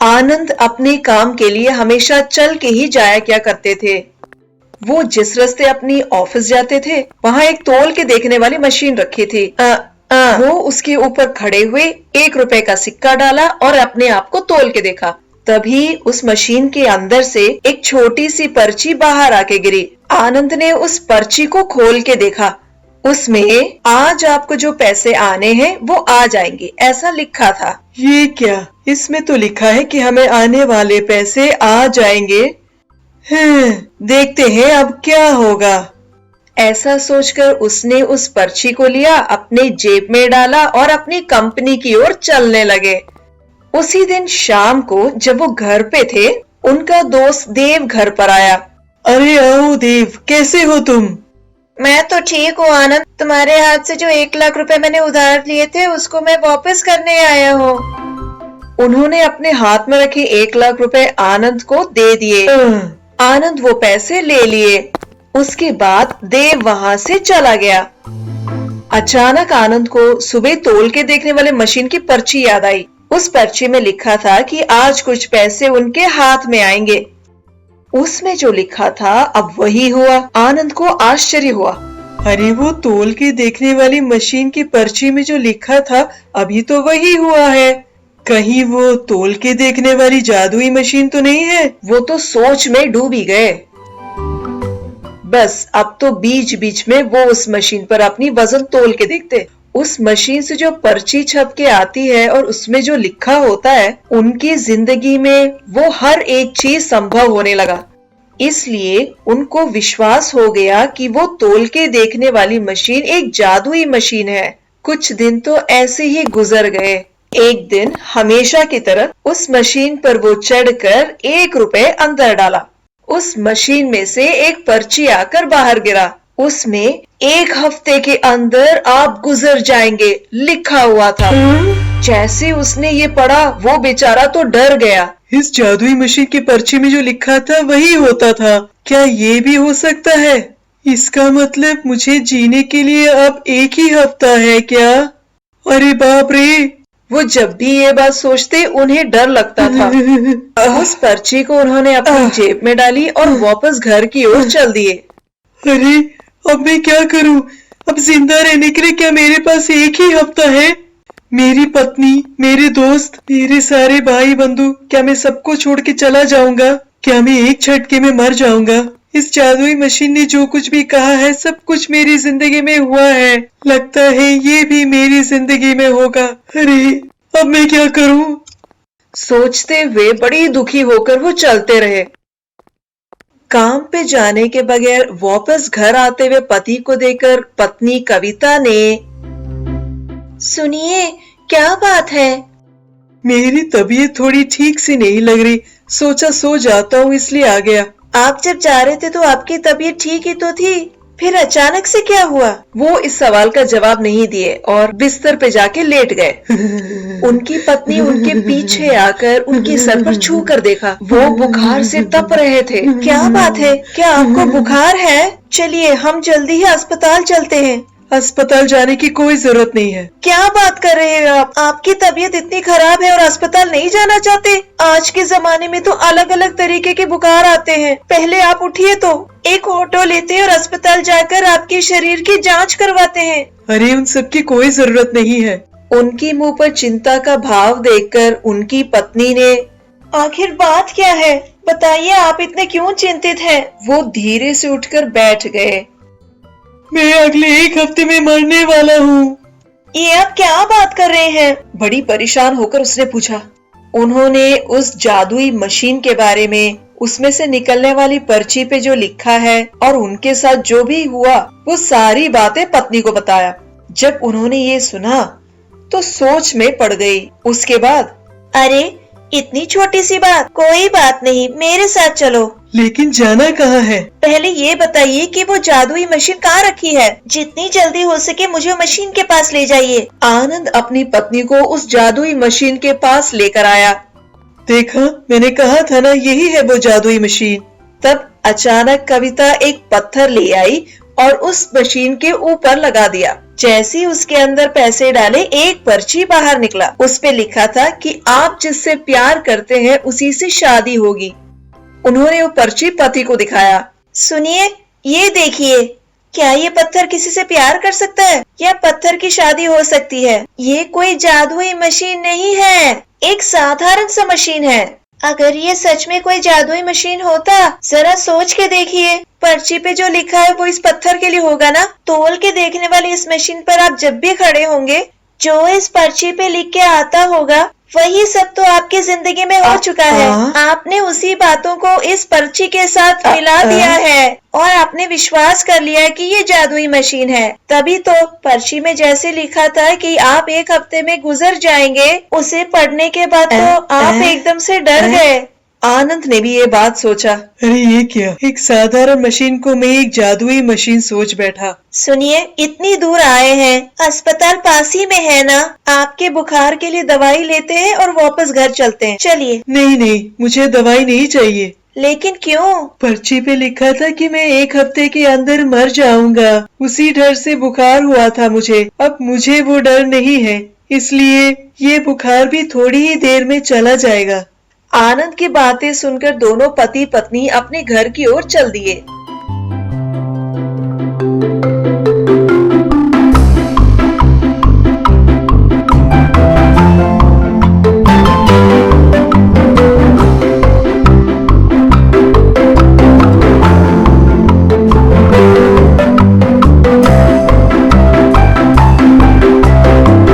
आनंद अपने काम के लिए हमेशा चल के ही जाया क्या करते थे। वो जिस रास्ते अपनी ऑफिस जाते थे वहाँ एक तोल के देखने वाली मशीन रखी थी। वो उसके ऊपर खड़े हुए 1 रुपए का सिक्का डाला और अपने आप को तोल के देखा। तभी उस मशीन के अंदर से एक छोटी सी पर्ची बाहर आके गिरी। आनंद ने उस पर्ची को खोल के देखा। उसमें आज आपको जो पैसे आने हैं वो आ जाएंगे ऐसा लिखा था। ये क्या? इसमें तो लिखा है कि हमें आने वाले पैसे आ जाएंगे। देखते हैं अब क्या होगा। ऐसा सोचकर उसने उस पर्ची को लिया, अपने जेब में डाला और अपनी कंपनी की ओर चलने लगे। उसी दिन शाम को जब वो घर पे थे, उनका दोस्त देव घर पर आया। अरे आओ देव, कैसे हो तुम? मैं तो ठीक हूँ आनंद। तुम्हारे हाथ से जो 1 लाख रुपए मैंने उधार लिए थे उसको मैं वापस करने आया हूँ। उन्होंने अपने हाथ में रखे 1 लाख रुपए आनंद को दे दिए। आनंद वो पैसे ले लिए। उसके बाद देव वहां से चला गया। अचानक आनंद को सुबह तोल के देखने वाले मशीन की पर्ची याद आई। उस पर्ची में लिखा था कि आज कुछ पैसे उनके हाथ में आएंगे। उसमें जो लिखा था अब वही हुआ। आनंद को आश्चर्य हुआ। अरे वो तोल के देखने वाली मशीन की पर्ची में जो लिखा था अभी तो वही हुआ है। कहीं वो तोल के देखने वाली जादुई मशीन तो नहीं है? वो तो सोच में डूब ही गए। बस अब तो बीच बीच में वो उस मशीन पर अपनी वजन तोल के देखते। उस मशीन से जो पर्ची छप के आती है और उसमें जो लिखा होता है, उनकी जिंदगी में वो हर एक चीज संभव होने लगा। इसलिए उनको विश्वास हो गया कि वो तोल के देखने वाली मशीन एक जादुई मशीन है। कुछ दिन तो ऐसे ही गुजर गए। एक दिन हमेशा की तरह उस मशीन पर वो चढ़कर 1 रुपए अंदर डाला। उस मशीन में से एक पर्ची आकर बाहर गिरा। उसमें 1 हफ्ते के अंदर आप गुजर जाएंगे लिखा हुआ था। जैसे उसने ये पढ़ा वो बेचारा तो डर गया। इस जादुई मशीन की पर्ची में जो लिखा था वही होता था। क्या ये भी हो सकता है? इसका मतलब मुझे जीने के लिए अब 1 ही हफ्ता है क्या? अरे बाप रे! वो जब भी ये बात सोचते उन्हें डर लगता था। उस पर्ची को उन्होंने अपनी जेब में डाली और वापस घर की ओर चल दिए। अरे अब मैं क्या करूं? अब जिंदा रहने के लिए क्या मेरे पास 1 ही हफ्ता है? मेरी पत्नी, मेरे दोस्त, मेरे सारे भाई बंधु, क्या मैं सबको छोड़ के चला जाऊंगा? क्या मैं एक झटके में मर जाऊंगा? इस जादुई मशीन ने जो कुछ भी कहा है सब कुछ मेरी जिंदगी में हुआ है। लगता है ये भी मेरी जिंदगी में होगा। अरे अब मैं क्या करूं? सोचते हुए बड़ी दुखी होकर वो चलते रहे। काम पे जाने के बगैर वापस घर आते हुए पति को देखकर पत्नी कविता ने, सुनिए, क्या बात है? मेरी तबीयत थोड़ी ठीक सी नहीं लग रही, सोचा सो जाता हूँ इसलिए आ गया। आप जब जा रहे थे तो आपकी तबीयत ठीक ही तो थी, फिर अचानक से क्या हुआ? वो इस सवाल का जवाब नहीं दिए और बिस्तर पे जाके लेट गए। उनकी पत्नी उनके पीछे आकर उनके सर पर छू कर देखा। वो बुखार से तप रहे थे। क्या बात है? क्या आपको बुखार है? चलिए हम जल्दी ही अस्पताल चलते हैं। अस्पताल जाने की कोई जरूरत नहीं है। क्या बात कर रहे हैं आप? आपकी तबीयत इतनी खराब है और अस्पताल नहीं जाना चाहते? आज के जमाने में तो अलग अलग तरीके के बुखार आते हैं। पहले आप उठिए तो एक ऑटो लेते हैं और अस्पताल जाकर आपके शरीर की जांच करवाते हैं। अरे उन सब की कोई जरूरत नहीं है। उनकी मुंह पर चिंता का भाव देखकर उनकी पत्नी ने, आखिर बात क्या है? बताइए, आप इतने क्यों चिंतित हैं? वो धीरे से उठकर बैठ गए। मैं अगले 1 हफ्ते में मरने वाला हूँ। ये आप क्या बात कर रहे हैं? बड़ी परेशान होकर उसने पूछा। उन्होंने उस जादुई मशीन के बारे में, उसमें से निकलने वाली पर्ची पे जो लिखा है और उनके साथ जो भी हुआ वो सारी बातें पत्नी को बताया। जब उन्होंने ये सुना तो सोच में पड़ गई। उसके बाद, अरे इतनी छोटी सी बात, कोई बात नहीं, मेरे साथ चलो। लेकिन जाना कहाँ है? पहले ये बताइए कि वो जादुई मशीन कहाँ रखी है? जितनी जल्दी हो सके मुझे मशीन के पास ले जाइए। आनंद अपनी पत्नी को उस जादुई मशीन के पास लेकर आया। देखा, मैंने कहा था ना, यही है वो जादुई मशीन। तब अचानक कविता एक पत्थर ले आई और उस मशीन के ऊपर लगा दिया। जैसे ही उसके अंदर पैसे डाले, एक पर्ची बाहर निकला। उस पे लिखा था कि आप जिससे प्यार करते हैं उसी से शादी होगी। उन्होंने वो पर्ची पति को दिखाया। सुनिए, ये देखिए, क्या ये पत्थर किसी से प्यार कर सकता है या पत्थर की शादी हो सकती है? ये कोई जादुई मशीन नहीं है, एक साधारण सा मशीन है। अगर ये सच में कोई जादुई मशीन होता, जरा सोच के देखिए, पर्ची पे जो लिखा है वो इस पत्थर के लिए होगा ना? तोल के देखने वाली इस मशीन पर आप जब भी खड़े होंगे, जो इस पर्ची पे लिख के आता होगा वही सब तो आपकी जिंदगी में हो चुका है। आपने उसी बातों को इस पर्ची के साथ मिला दिया है और आपने विश्वास कर लिया है कि ये जादुई मशीन है। तभी तो पर्ची में जैसे लिखा था कि आप 1 हफ्ते में गुजर जाएंगे, उसे पढ़ने के बाद तो आप एकदम से डर गए। आनंद ने भी ये बात सोचा। अरे ये क्या, एक साधारण मशीन को मैं एक जादुई मशीन सोच बैठा। सुनिए, इतनी दूर आए हैं, अस्पताल पास ही में है ना? आपके बुखार के लिए दवाई लेते हैं और वापस घर चलते हैं। चलिए। नहीं, मुझे दवाई नहीं चाहिए। लेकिन क्यों? पर्ची पे लिखा था कि मैं 1 हफ्ते के अंदर मर जाऊंगा। उसी डर से बुखार हुआ था मुझे। अब मुझे वो डर नहीं है, इसलिए ये बुखार भी थोड़ी ही देर में चला जाएगा। आनंद की बातें सुनकर दोनों पति पत्नी अपने घर की ओर चल दिए।